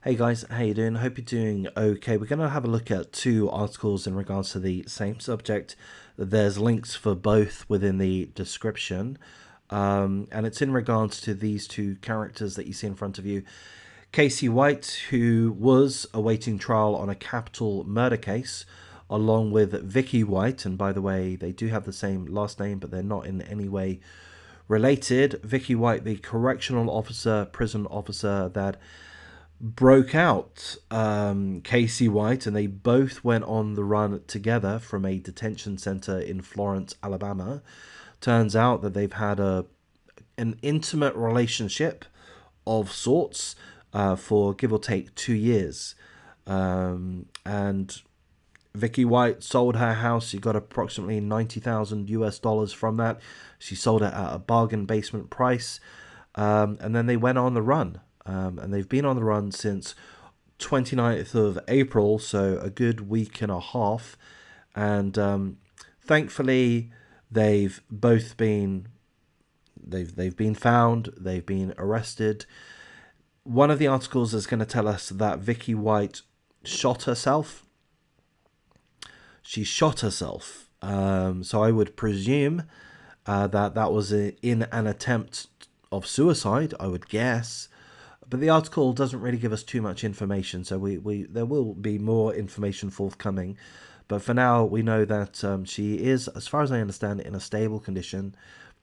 Hey guys, how you doing? Hope you're doing okay. We're going to have a look at two articles in regards to the same subject. There's links for both within the description. And it's in regards to these two characters that you see in front of you. Casey White, who was awaiting trial on a capital murder case, along with Vicky White. And by the way, they do have the same last name, but they're not in any way related. Vicky White, the correctional officer, prison officer that broke out Casey White, and they both went on the run together from a detention center in Florence, Alabama. Turns out that they've had an intimate relationship of sorts for give or take 2 years. And Vicky White sold her house. She got approximately 90,000 US dollars from that. She sold it at a bargain basement price. And then they went on the run. And they've been on the run since 29th of April, so a good week and a half. And thankfully, they've both been they've been found. They've been arrested. One of the articles is going to tell us that Vicky White shot herself. She shot herself. So I would presume that was in an attempt of suicide, I would guess. But the article doesn't really give us too much information, so there will be more information forthcoming. But for now, we know that she is, as far as I understand, in a stable condition.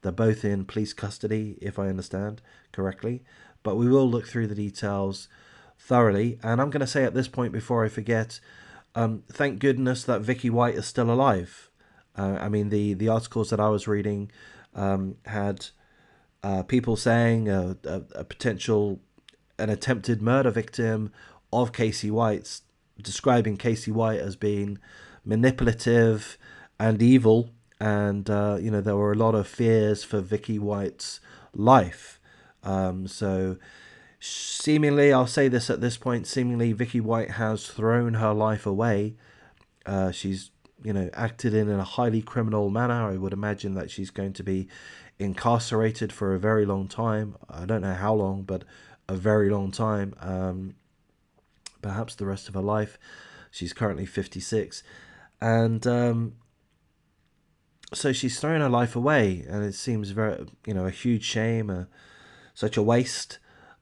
They're both in police custody, if I understand correctly. But we will look through the details thoroughly. And I'm going to say at this point, before I forget, thank goodness that Vicky White is still alive. I mean, the articles that I was reading had people saying a potential, an attempted murder victim of Casey White's, describing Casey White as being manipulative and evil. And, there were a lot of fears for Vicky White's life. So seemingly, I'll say this at this point, seemingly Vicky White has thrown her life away. She's, acted in a highly criminal manner. I would imagine that she's going to be incarcerated for a very long time. I don't know how long, but a very long time. Perhaps the rest of her life. She's currently 56. And so she's thrown her life away, and it seems very, a huge shame, such a waste.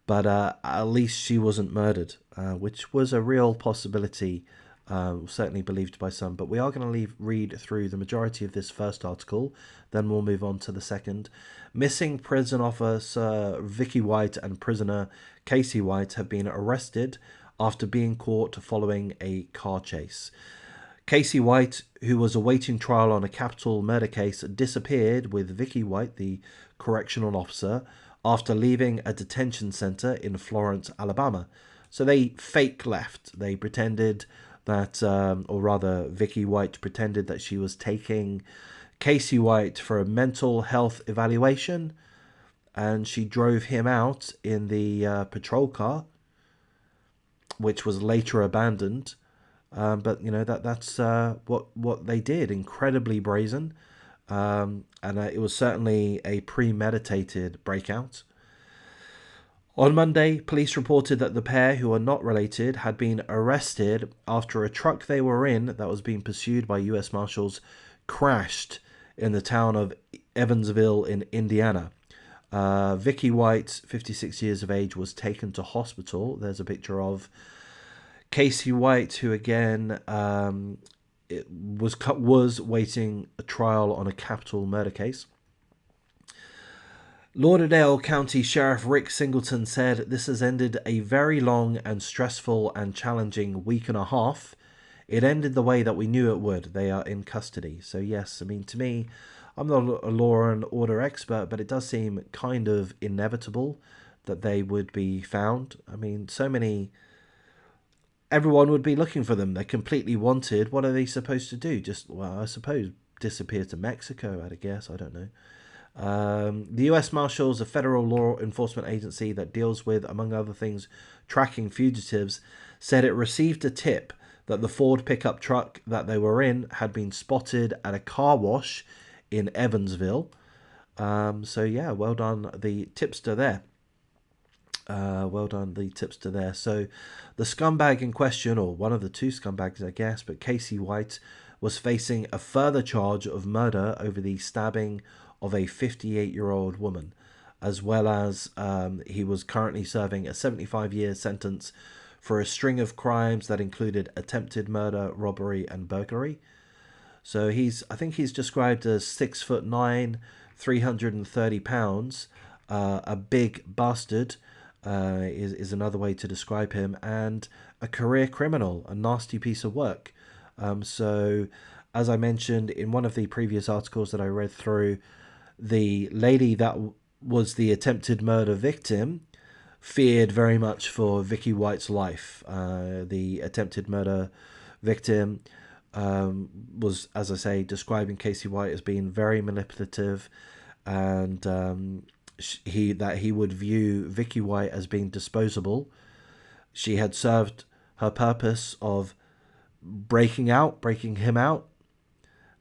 But at least she wasn't murdered, which was a real possibility, certainly believed by some. But we are going to read through the majority of this first article, then we'll move on to the second. Missing prison officer Vicky White and prisoner Casey White have been arrested after being caught following a car chase. Casey White, who was awaiting trial on a capital murder case, disappeared with Vicky White, the correctional officer, after leaving a detention center in Florence, Alabama. So they fake left. They pretended that, or rather, Vicky White pretended that she was taking Casey White for a mental health evaluation, and she drove him out in the patrol car, which was later abandoned. But that's what they did. Incredibly brazen, and it was certainly a premeditated breakout. On Monday, police reported that the pair, who are not related, had been arrested after a truck they were in that was being pursued by U.S. Marshals crashed in the town of Evansville in Indiana. Vicky White, 56 years of age, was taken to hospital. There's a picture of Casey White, who again was waiting a trial on a capital murder case. Lauderdale County Sheriff Rick Singleton said, "This has ended a very long and stressful and challenging week and a half. It ended the way that we knew it would. They are in custody." So yes, I mean, to me, I'm not a law and order expert, but it does seem kind of inevitable that they would be found. I mean, everyone would be looking for them. They're completely wanted. What are they supposed to do? Just, well, I suppose disappear to Mexico, I'd guess. I don't know. The U.S. Marshals, a federal law enforcement agency that deals with, among other things, tracking fugitives, said it received a tip that the Ford pickup truck that they were in had been spotted at a car wash in Evansville. So yeah, well done, the tipster there. Well done, the tipster there. So, the scumbag in question, or one of the two scumbags, I guess, but Casey White, was facing a further charge of murder over the stabbing of a 58-year-old woman, as well as he was currently serving a 75-year sentence for a string of crimes that included attempted murder, robbery, and burglary. So I think he's described as 6'9", 330 pounds, a big bastard, is another way to describe him, and a career criminal, a nasty piece of work. So, as I mentioned in one of the previous articles that I read through, the lady that was the attempted murder victim feared very much for Vicky White's life. The attempted murder victim was, as I say, describing Casey White as being very manipulative, and he would view Vicky White as being disposable. She had served her purpose of breaking him out,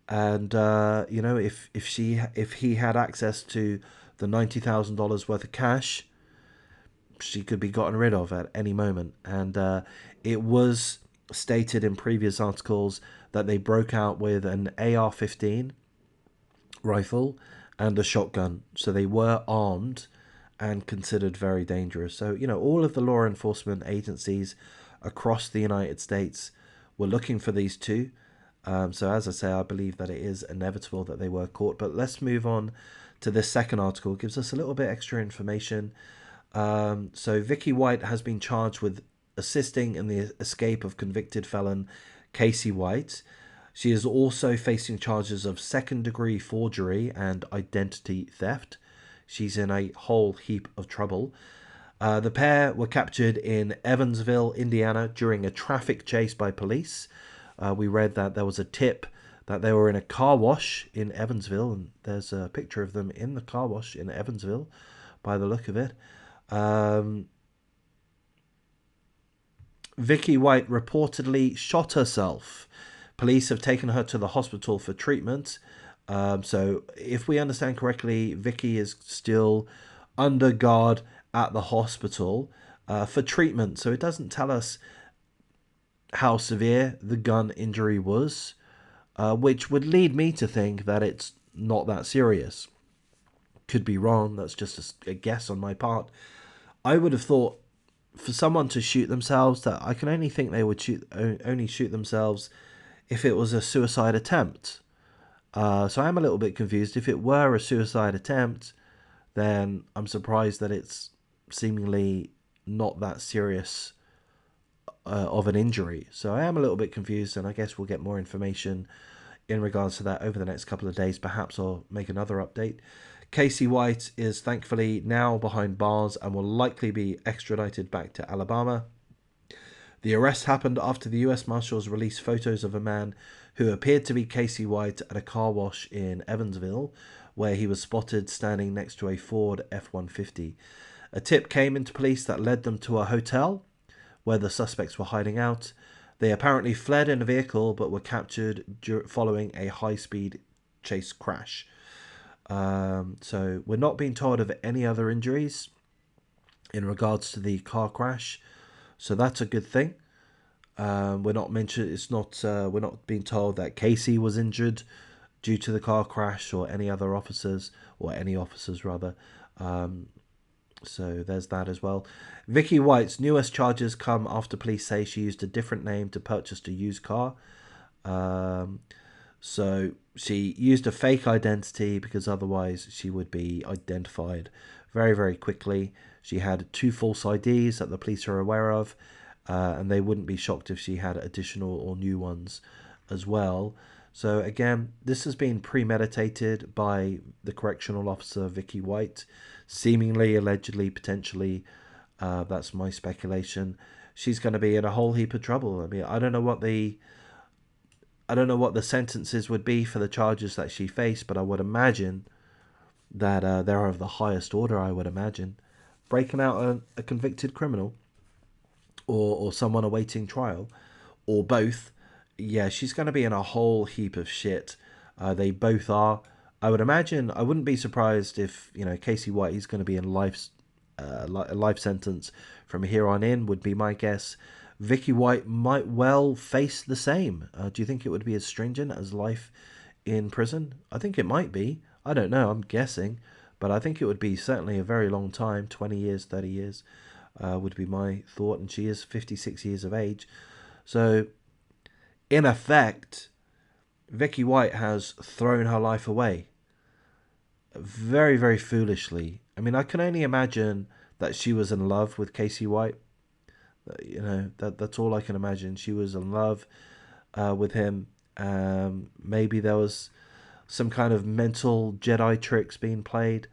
and if he had access to the $90,000 worth of cash, she could be gotten rid of at any moment. And it was stated in previous articles that they broke out with an AR-15 rifle and a shotgun, so they were armed and considered very dangerous. So, all of the law enforcement agencies across the United States were looking for these two. So, as I say, I believe that it is inevitable that they were caught. But let's move on to this second article. It gives us a little bit extra information. So, Vicky White has been charged with assisting in the escape of convicted felon Casey White. She is also facing charges of second-degree forgery and identity theft. She's in a whole heap of trouble. The pair were captured in Evansville, Indiana, during a traffic chase by police. We read that there was a tip that they were in a car wash in Evansville, and there's a picture of them in the car wash in Evansville, by the look of it. Vicky White reportedly shot herself. Police have taken her to the hospital for treatment. So if we understand correctly, Vicky is still under guard at the hospital for treatment. So it doesn't tell us how severe the gun injury was, which would lead me to think that it's not that serious. Could be wrong. That's just a guess on my part. I would have thought for someone to shoot themselves, that I can only think they would only shoot themselves if it was a suicide attempt. So I'm a little bit confused. If it were a suicide attempt, then I'm surprised that it's seemingly not that serious of an injury. So I am a little bit confused, and I guess we'll get more information in regards to that over the next couple of days. Perhaps I'll make another update. Casey White is thankfully now behind bars and will likely be extradited back to Alabama. The arrest happened after the US Marshals released photos of a man who appeared to be Casey White at a car wash in Evansville, where he was spotted standing next to a Ford F-150. A tip came into police that led them to a hotel where the suspects were hiding out. They apparently fled in a vehicle but were captured following a high-speed chase crash. So we're not being told of any other injuries in regards to the car crash. So that's a good thing. We're not mentioned. It's not. We're not being told that Casey was injured due to the car crash, or any other officers, or any officers rather. So there's that as well. Vicky White's newest charges come after police say she used a different name to purchase a used car. So she used a fake identity because otherwise she would be identified very, very quickly. She had 2 false IDs that the police are aware of, and they wouldn't be shocked if she had additional or new ones as well. So again, this has been premeditated by the correctional officer Vicky White, seemingly, allegedly, potentially. That's my speculation. She's going to be in a whole heap of trouble. I mean, I don't know what the sentences would be for the charges that she faced, but I would imagine that they're of the highest order. I would imagine breaking out a convicted criminal, or someone awaiting trial, or both. Yeah, she's going to be in a whole heap of shit. They both are. I would imagine. I wouldn't be surprised if Casey White is going to be in a life sentence from here on in, would be my guess. Vicky White might well face the same. Do you think it would be as stringent as life in prison? I think it might be. I don't know, I'm guessing. But I think it would be certainly a very long time, 20 years, 30 years, would be my thought. And she is 56 years of age. So, in effect, Vicky White has thrown her life away. Very, very foolishly. I mean, I can only imagine that she was in love with Casey White. You know, that's all I can imagine. She was in love with him. Maybe there was some kind of mental Jedi tricks being played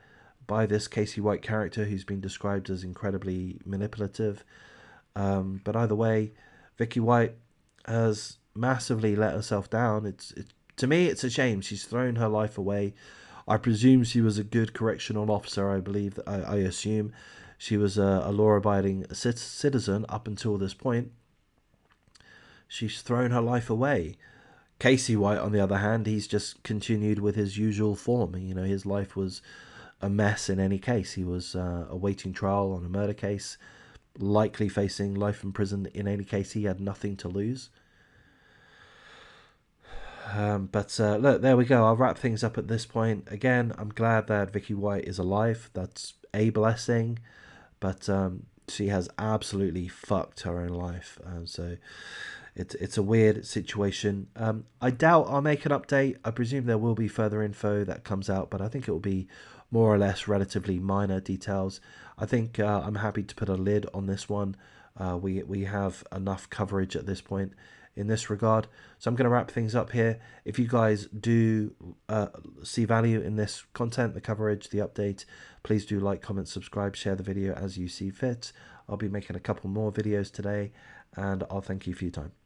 by this Casey White character who's been described as incredibly manipulative. But either way, Vicky White has massively let herself down. To me, it's a shame. She's thrown her life away. I presume she was a good correctional officer. I believe that I assume she was a law-abiding citizen up until this point. She's thrown her life away. Casey White, on the other hand, he's just continued with his usual form. You know, his life was a mess in any case. He was awaiting trial on a murder case, likely facing life in prison in any case. He had nothing to lose. But look, there we go. I'll wrap things up at this point. Again, I'm glad that Vicky White is alive. That's a blessing. But she has absolutely fucked her own life. So it's a weird situation. I doubt I'll make an update. I presume there will be further info that comes out, but I think it will be more or less relatively minor details. I think I'm happy to put a lid on this one. We have enough coverage at this point in this regard. So I'm going to wrap things up here. If you guys do see value in this content, the coverage, the update, please do like, comment, subscribe, share the video as you see fit. I'll be making a couple more videos today, and I'll thank you for your time.